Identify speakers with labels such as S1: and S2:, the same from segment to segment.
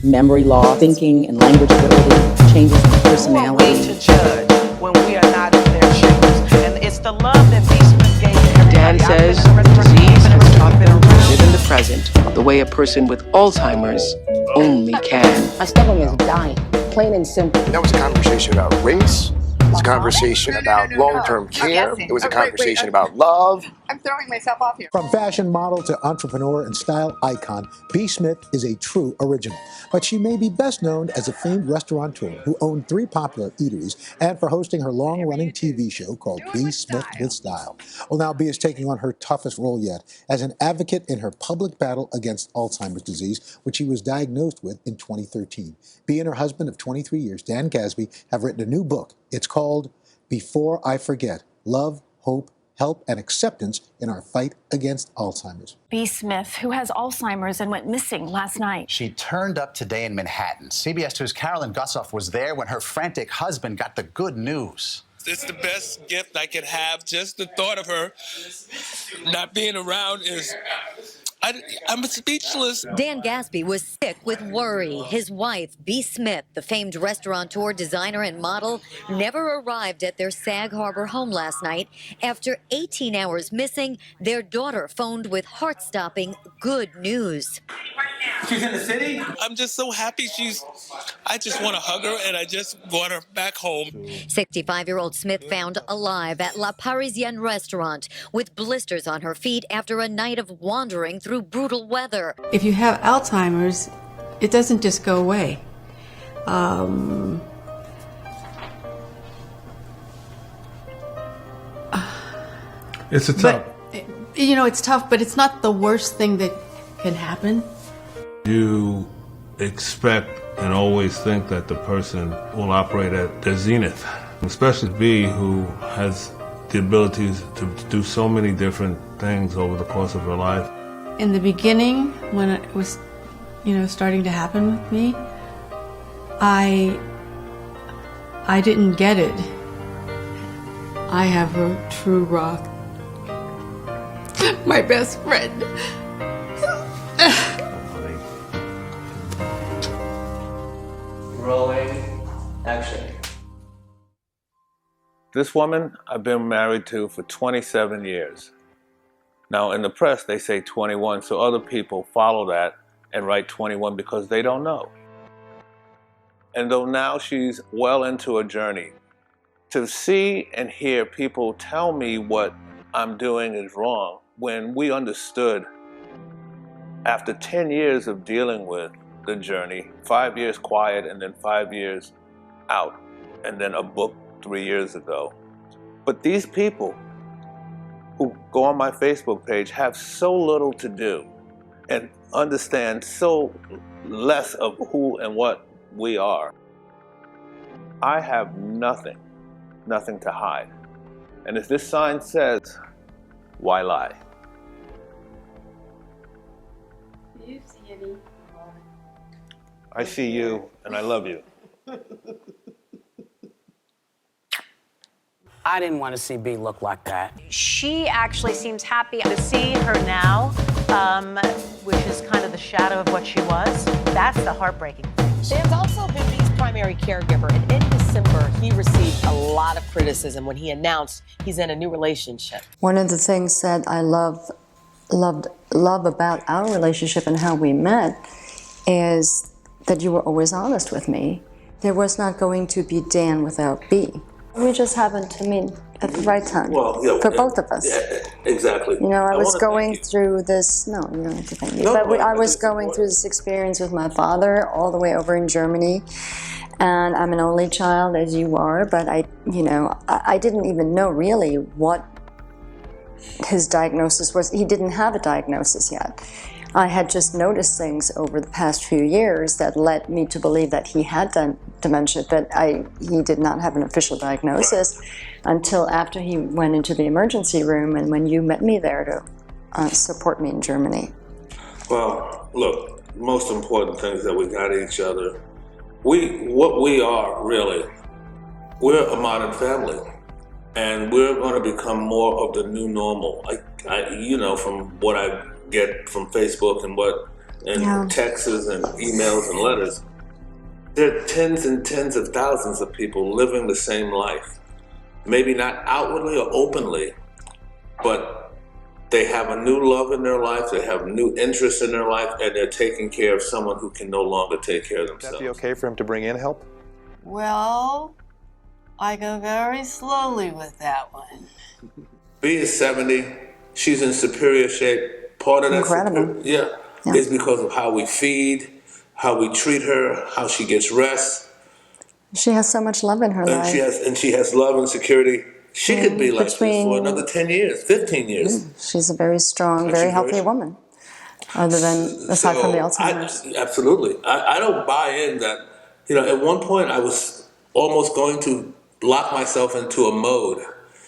S1: memory loss, thinking and language ability, changes in personality.
S2: Who are we to judge when we are not in their shoes? And it's the love that B. gave to everybody.
S3: Dan says disease has taught them to live in the present the way a person with Alzheimer's only can.
S4: My stepmom is dying, plain and simple.
S5: That was a conversation about race. It was a conversation about long-term care. It was a conversation about love.
S6: I'm throwing myself off here.
S7: From fashion model to entrepreneur and style icon, B. Smith is a true original. But she may be best known as a famed restaurateur who owned 3 popular eateries and for hosting her long-running TV show called B. Smith with Style. Well, now B is taking on her toughest role yet as an advocate in her public battle against Alzheimer's disease, which she was diagnosed with in 2013. B and her husband of 23 years, Dan Gasby, have written a new book. It's called Before I Forget: Love, Hope, Help, and Acceptance in Our Fight Against Alzheimer's.
S8: B. Smith, who has Alzheimer's and went missing last night.
S9: She turned up today in Manhattan. CBS 2's Carolyn Gussoff was there when her frantic husband got the good news.
S10: It's the best gift I could have. Just the thought of her not being around is... I'm speechless.
S11: Dan Gasby was sick with worry. His wife, B. Smith, the famed restaurateur, designer, and model, never arrived at their Sag Harbor home last night. After 18 hours missing, their daughter phoned with heart-stopping good news.
S10: She's in the city? I'm just so happy I just want to hug her, and I just want her back home.
S11: 65-year-old Smith found alive at La Parisienne restaurant with blisters on her feet after a night of wandering through brutal weather.
S12: If you have Alzheimer's, it doesn't just go away.
S13: It's a tough.
S12: It's tough, but it's not the worst thing that can happen.
S13: You expect and always think that the person will operate at their zenith, especially B, who has the abilities to do so many different things over the course of her life.
S12: In the beginning, when it was, starting to happen with me, I didn't get it. I have a true rock. My best friend.
S14: Rolling action.
S15: This woman I've been married to for 27 years. Now in the press they say 21, so other people follow that and write 21 because they don't know. And though now she's well into a journey, to see and hear people tell me what I'm doing is wrong, when we understood after 10 years of dealing with the journey, 5 years quiet and then 5 years out, and then a book 3 years ago. But these people who go on my Facebook page have so little to do and understand so less of who and what we are. I have nothing to hide. And as this sign says, why lie?
S12: Do you see any?
S15: I see you and I love you.
S4: I didn't want to see B look like that.
S16: She actually seems happy to see her now, which is kind of the shadow of what she was. That's the heartbreaking thing.
S4: Dan's also been B's primary caregiver, and in December, he received a lot of criticism when he announced he's in a new relationship.
S17: One of the things that I love about our relationship and how we met is that you were always honest with me. There was not going to be Dan without B. We just happened to meet at the right time for both of us.
S15: Yeah, exactly.
S17: I was going through this, no, you don't have to thank me, but I was going through this experience with my father all the way over in Germany. And I'm an only child, as you are, but I didn't even know really what his diagnosis was. He didn't have a diagnosis yet. I had just noticed things over the past few years that led me to believe that he had dementia, but he did not have an official diagnosis until after he went into the emergency room and when you met me there to support me in Germany.
S15: Well, look, most important thing is that we got each other. What we are, really, we're a modern family. And we're going to become more of the new normal. From what I get from Facebook and what and texts and emails and letters. There are tens and tens of thousands of people living the same life. Maybe not outwardly or openly, but they have a new love in their life, they have new interests in their life, and they're taking care of someone who can no longer take care of themselves.
S6: Would that be okay for him to bring in help?
S18: Well, I go very slowly with that one.
S15: B is 70, she's in superior shape. Part of that is because of how we feed, how we treat her, how she gets rest.
S17: She has so much love in her life.
S15: She has love and security. She could be like this for another 10 years, 15 years.
S17: She's a very strong, very healthy woman, other than, aside from the Alzheimer's.
S15: Absolutely. I don't buy in that, at one point I was almost going to lock myself into a mode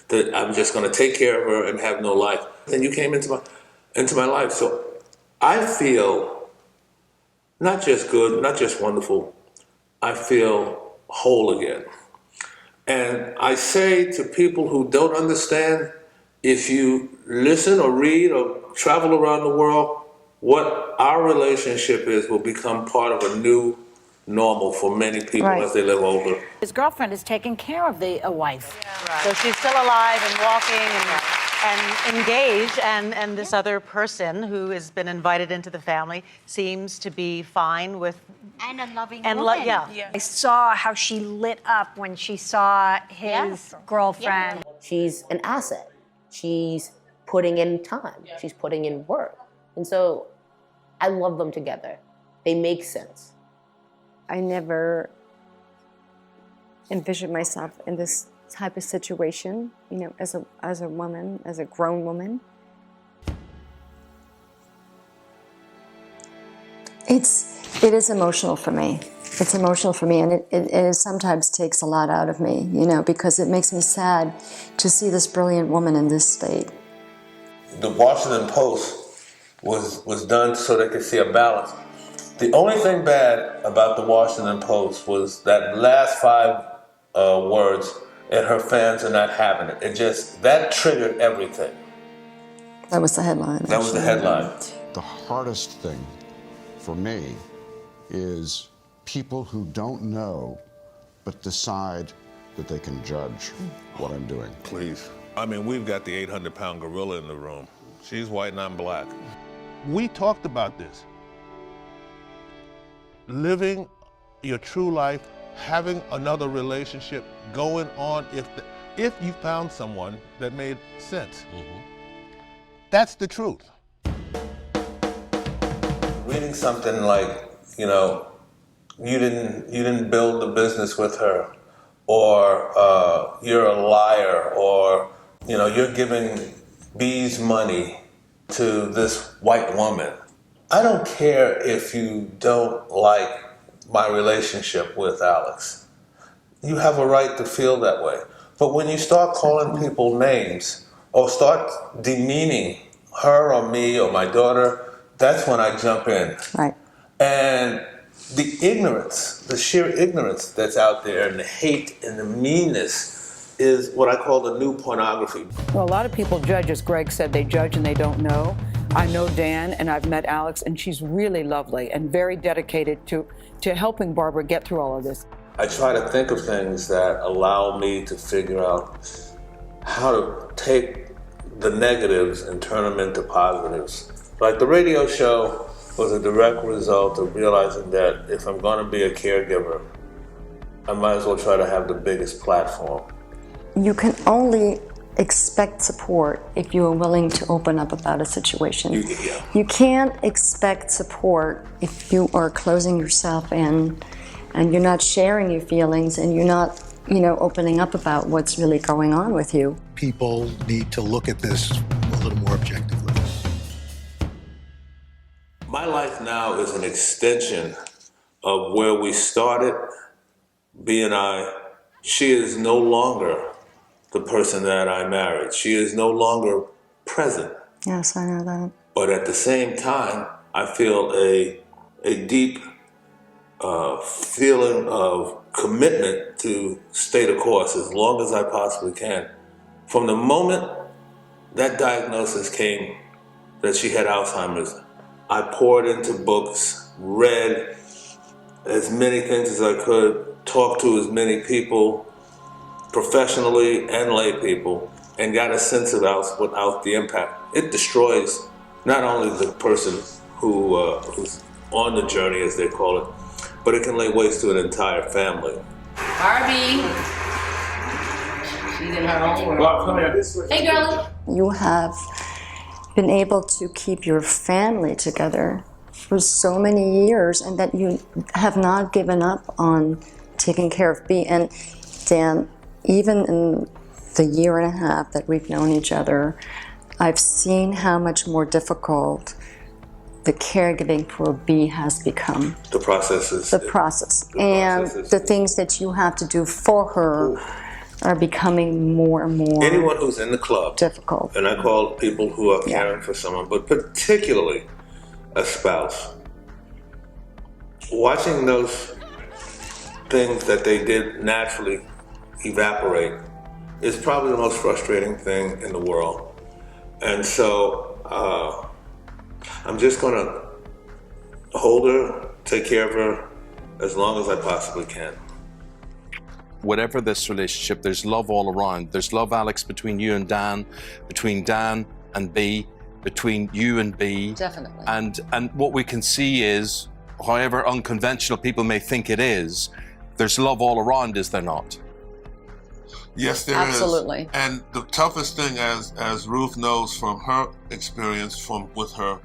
S15: that I'm just going to take care of her and have no life. And you came into my life. So I feel not just good, not just wonderful, I feel whole again. And I say to people who don't understand, if you listen or read or travel around the world, what our relationship is will become part of a new normal for many people as they live older.
S19: His girlfriend is taking care of the wife.
S16: So she's still alive and walking and engaged, and this other person who has been invited into the family seems to be fine with...
S19: And a loving
S16: and
S19: woman.
S16: yeah.
S19: I saw how she lit up when she saw his girlfriend.
S20: She's an asset. She's putting in time. She's putting in work. And so I love them together. They make sense.
S17: I never envisioned myself in this type of situation, as a woman, as a grown woman. It is emotional for me. It's emotional for me, and it sometimes takes a lot out of me, because it makes me sad to see this brilliant woman in this state.
S15: The Washington Post was done so they could see a balance. The only thing bad about the Washington Post was that last 5 words, and her fans are not having it. That triggered everything.
S17: That was the headline.
S15: That was the headline.
S21: The hardest thing for me is people who don't know but decide that they can judge what I'm doing.
S15: Please. I mean, we've got the 800-pound gorilla in the room. She's white and I'm black.
S13: We talked about this. Living your true life, having another relationship, going on, if you found someone that made sense. That's the truth.
S15: Reading something like, you didn't build the business with her, or you're a liar, or you're giving B's money to this white woman. I don't care if you don't like my relationship with Alex. You have a right to feel that way. But when you start calling people names or start demeaning her or me or my daughter, that's when I jump in.
S17: Right.
S15: And the ignorance, the sheer ignorance that's out there, and the hate and the meanness is what I call the new pornography.
S1: Well, a lot of people judge, as Greg said, they judge and they don't know. I know Dan, and I've met Alex, and she's really lovely and very dedicated to helping Barbara get through all of this.
S15: I try to think of things that allow me to figure out how to take the negatives and turn them into positives. Like the radio show was a direct result of realizing that if I'm going to be a caregiver, I might as well try to have the biggest platform.
S17: You can only expect support if you are willing to open up about a situation. You can't expect support if you are closing yourself in and you're not sharing your feelings and you're not, opening up about what's really going on with you.
S7: People need to look at this a little more objectively.
S15: My life now is an extension of where we started, B and I. She is no longer the person that I married. She is no longer present.
S17: Yes, I know that.
S15: But at the same time, I feel a deep feeling of commitment to stay the course as long as I possibly can. From the moment that diagnosis came that she had Alzheimer's, I poured into books, read as many things as I could, talked to as many people, professionally and lay people, and got a sense of without the impact. It destroys not only the person who's on the journey, as they call it, but it can lay waste to an entire family.
S20: Barbie. She's in her own world.
S15: Well, come here.
S20: Hey, girl.
S17: You have been able to keep your family together for so many years, and that you have not given up on taking care of B. And Dan, even in the year and a half that we've known each other, I've seen how much more difficult the caregiving for B has become.
S15: The processes.
S17: The process. And the things that you have to do for her are becoming more and more
S15: anyone who's in the club,
S17: difficult.
S15: And I call people who are caring for someone, but particularly a spouse. Watching those things that they did naturally evaporate is probably the most frustrating thing in the world. And so I'm just gonna hold her, take care of her as long as I possibly can.
S2: Whatever this relationship, there's love all around. There's love, Alex, between you and Dan, between Dan and B, between you and B.
S1: Definitely.
S2: And what we can see is, however unconventional people may think it is, there's love all around, is there not?
S13: Yes, there is.
S1: Absolutely.
S13: And the toughest thing, as Ruth knows from her experience with her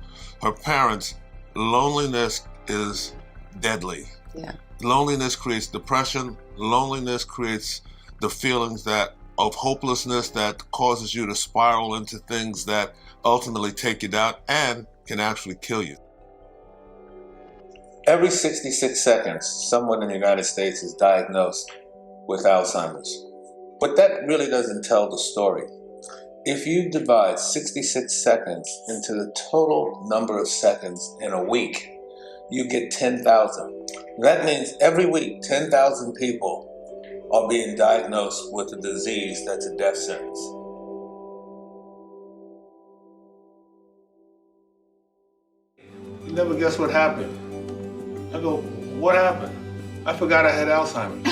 S13: parents, loneliness is deadly.
S1: Yeah.
S13: Loneliness creates depression. Loneliness creates the feelings of hopelessness that causes you to spiral into things that ultimately take you down and can actually kill you.
S15: Every 66 seconds, someone in the United States is diagnosed with Alzheimer's. But that really doesn't tell the story. If you divide 66 seconds into the total number of seconds in a week, you get 10,000. That means every week, 10,000 people are being diagnosed with a disease that's a death sentence.
S13: You never guess what happened. I go, what happened? I forgot I had Alzheimer's.